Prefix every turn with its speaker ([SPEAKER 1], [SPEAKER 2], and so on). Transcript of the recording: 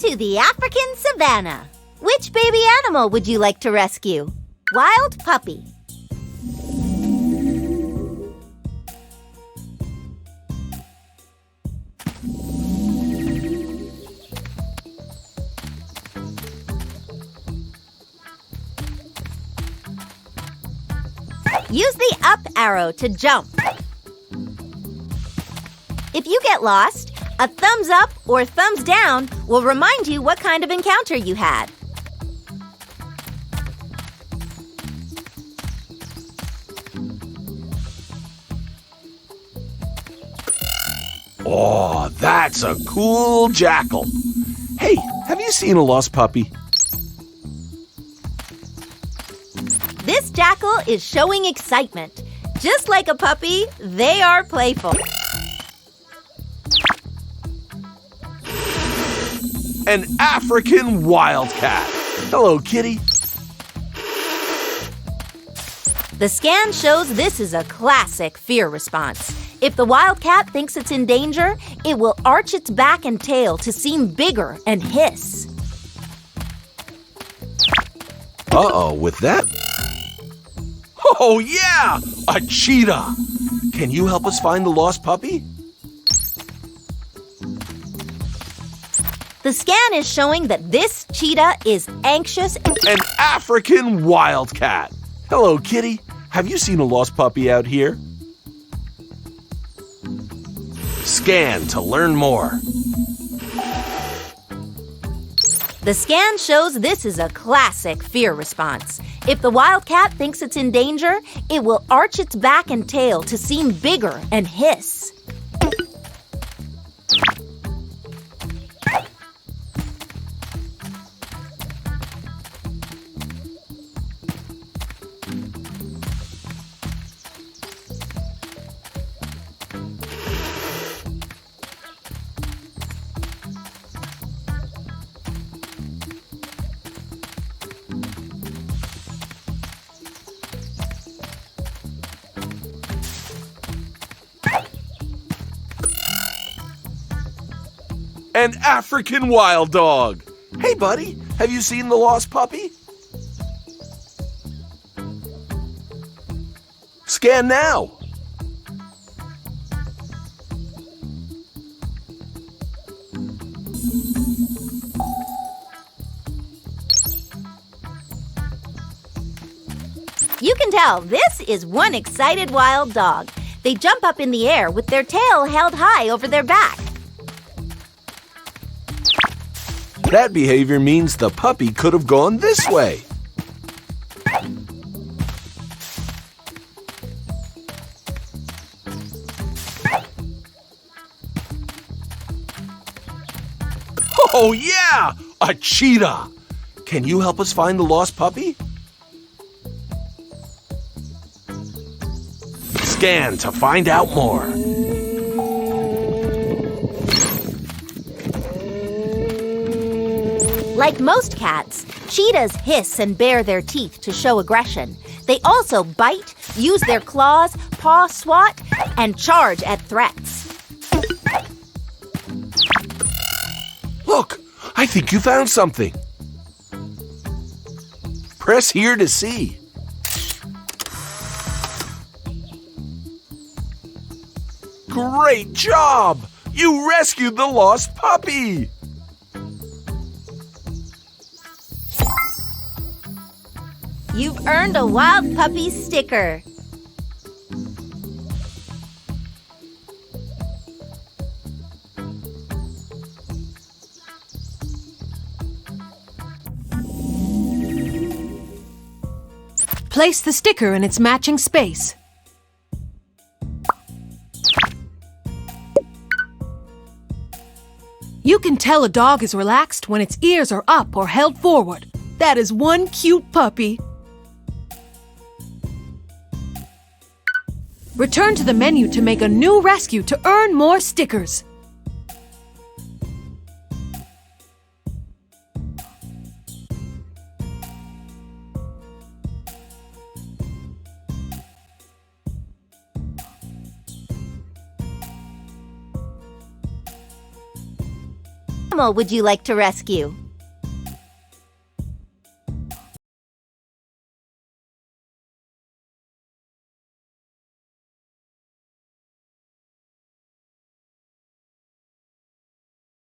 [SPEAKER 1] To the African savannah. Which baby animal would you like to rescue? Wild puppy. Use the up arrow to jump. If you get lost, a thumbs up or thumbs down will remind you what kind of encounter you had.
[SPEAKER 2] Oh, that's a cool jackal. Hey, have you seen a lost puppy?
[SPEAKER 1] This jackal is showing excitement. Just like a puppy, they are playful.
[SPEAKER 2] An African wildcat. Hello, kitty.
[SPEAKER 1] The scan shows this is a classic fear response. If the wildcat thinks it's in danger, it will arch its back and tail to seem bigger and hiss.
[SPEAKER 2] Uh-oh, with that? Oh, yeah! A cheetah! Can you help us find the lost puppy?
[SPEAKER 1] The scan is showing that this cheetah is anxious and...
[SPEAKER 2] An African wildcat. Hello, kitty. Have you seen a lost puppy out here? Scan to learn more.
[SPEAKER 1] The scan shows this is a classic fear response. If the wildcat thinks it's in danger, it will arch its back and tail to seem bigger and hiss.
[SPEAKER 2] An African wild dog. Hey, buddy, have you seen the lost puppy? Scan now.
[SPEAKER 1] You can tell this is one excited wild dog. They jump up in the air with their tail held high over their back.
[SPEAKER 2] That behavior means the puppy could have gone this way. Oh, yeah! A cheetah! Can you help us find the lost puppy? Scan to find out more.
[SPEAKER 1] Like most cats, cheetahs hiss and bare their teeth to show aggression. They also bite, use their claws, paw swat, and charge at threats.
[SPEAKER 2] Look, I think you found something. Press here to see. Great job! You rescued the lost puppy!
[SPEAKER 1] You've earned a Wild Puppy sticker.
[SPEAKER 3] Place the sticker in its matching space. You can tell a dog is relaxed when its ears are up or held forward. That is one cute puppy. Return to the menu to make a new rescue to earn more stickers.
[SPEAKER 1] animal would you like to rescue?